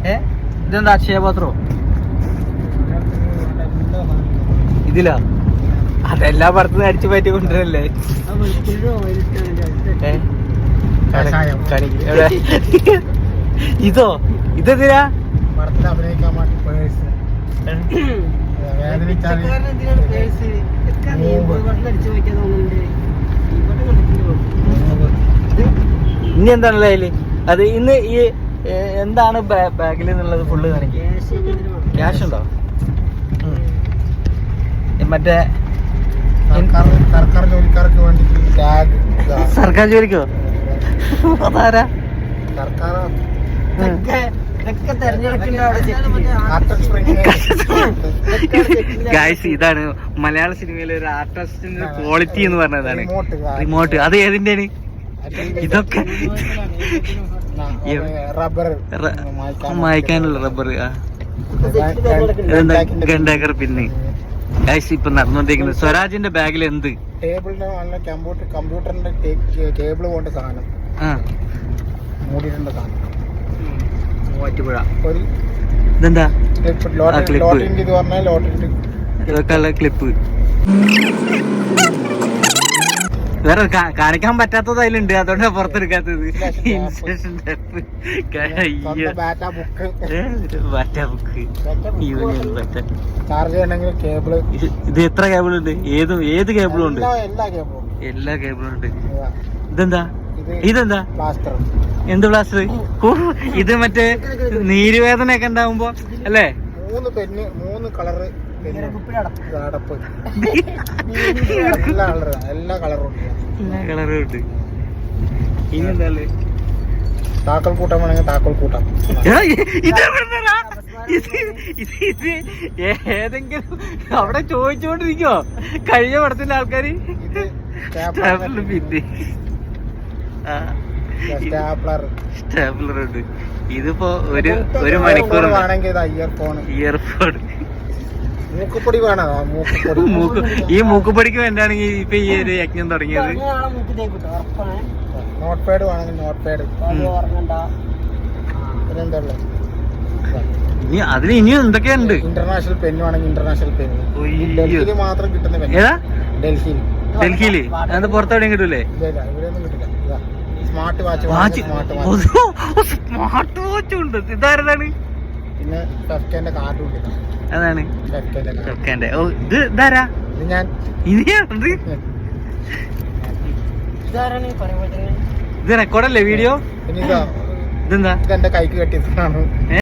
ഇതെന്താ അക്ഷയപാത്രോ ഇതിലാ? അതെല്ലാ പുറത്തുനിന്ന് അടിച്ചു പറ്റി കൊണ്ടുവരല്ലേ? ഇതോ? ഇതെന്തിനാ? അഭിനയിക്കാൻ ഇനി എന്താണല്ലോ അതില്? അത് ഇന്ന് ഈ എന്താണ് ബാഗിൽ എന്നുള്ളത് ഫുള്ള് കാണിക്കും. ക്യാഷ് ഉണ്ടോ? മറ്റേ സർക്കാർ ജോലിക്കാർക്ക് വേണ്ടി സർക്കാർ ജോലിക്കോ? അതാരാ? സർക്കാർ ഗായ്സ്, ഇതാണ് മലയാള സിനിമയിലെ ഒരു ആർട്ടിസ്റ്റിന്റെ ക്വാളിറ്റി എന്ന് പറഞ്ഞതാണ്. റിമോട്ട്. അത് ഏതിന്റെയാണ്? ഇതൊക്കെ റബ്ബർ മായ്ക്കാനുള്ള റബ്ബർ. ഗണ്ടേക്കർ പിന്നെ. ഗായ്സ്, ഇപ്പൊ നടന്നുകൊണ്ടിരിക്കുന്നത് സ്വരാജിന്റെ ബാഗിൽ എന്ത്? ടേബിളിന്റെ കമ്പ്യൂട്ടറിന്റെ കേബിൾ പോണ്ട സാധനം മൂടിയിട്ടുണ്ട് സാധനം. മൂവാറ്റുപുഴ. ഒരു ഇതെന്താ? ലോട്ടറിന്റെ ഇത് പറഞ്ഞാൽ ലോട്ടറിന്റെ ഇതൊക്കെ ക്ലിപ്പ്. വേറെ കാണിക്കാൻ പറ്റാത്തത് അതിലുണ്ട്, അതുകൊണ്ടാ പുറത്തെടുക്കാത്തത്. ചാർജ് ചെയ്യണമെങ്കിൽ കേബിള്. ഇത് എത്ര കേബിൾ ഉണ്ട്? ഏത് കേബിളും ഉണ്ട്? എല്ലാ കേബിളും ഉണ്ട്. ഇതെന്താ? പ്ലാസ്റ്റർ. എന്ത് പ്ലാസ്റ്റർ? ഇത് മറ്റേ നീരുവേദന ഒക്കെ ഉണ്ടാവുമ്പോ അല്ലേ? 3 പെന്ന്, 3 കളറ് അടപ്പ്, എല്ലാ കളറും ഉണ്ട്. ഇനി എന്താ? താക്കോൽ കൂട്ടം വേണമെങ്കിൽ താക്കോൽ കൂട്ടം. ഏതെങ്കിലും അവിടെ ചോദിച്ചോണ്ടിരിക്കോ കഴിഞ്ഞ പടത്തിന്റെ ആൾക്കാര്? സ്റ്റാപ്ലർ ഉണ്ട്. ഇതിപ്പോ ഒരു മണിക്കൂർ വേണമെങ്കിൽ ഇയർഫോൺ. മൂക്കുപൊടി വേണോ? ഈ മൂക്കുപൊടിക്ക് വേണ്ടിയാണെങ്കിൽ ഇപ്പൊ ഈ ഒരു യജ്ഞം തുടങ്ങിയത്. നോട്ട് പാഡ് വേണമെങ്കിൽ നോട്ട് പാഡ്. അതിന് ഇനിയും എന്തൊക്കെയുണ്ട്? ഇന്റർനാഷണൽ പെൻ വേണമെങ്കിൽ ഇന്റർനാഷണൽ പെൻ. ഡൽഹിയിൽ മാത്രം കിട്ടുന്ന പെൻ. ഏതാ? ഡൽഹിയില് അത് പുറത്തെവിടെയും കിട്ടൂലേ? ഇവിടെയൊന്നും കിട്ടില്ല. സ്മാർട്ട് വാച്ച് ഉണ്ട്. ഇതാരതാണ്? പിന്നെ ഫെഫ്കന്റെ കാർഡ് ഉണ്ട്. അതാണ് ഫെഫ്കന്റെ. ഇത് ഇതാരാ? ഞാൻ ഇത് റെക്കോർഡല്ലേ വീഡിയോ? പിന്നെ ഇതെന്താ? ഇതെന്താ? ഇതെന്റെ കൈക്ക് കെട്ടിയതാണ്.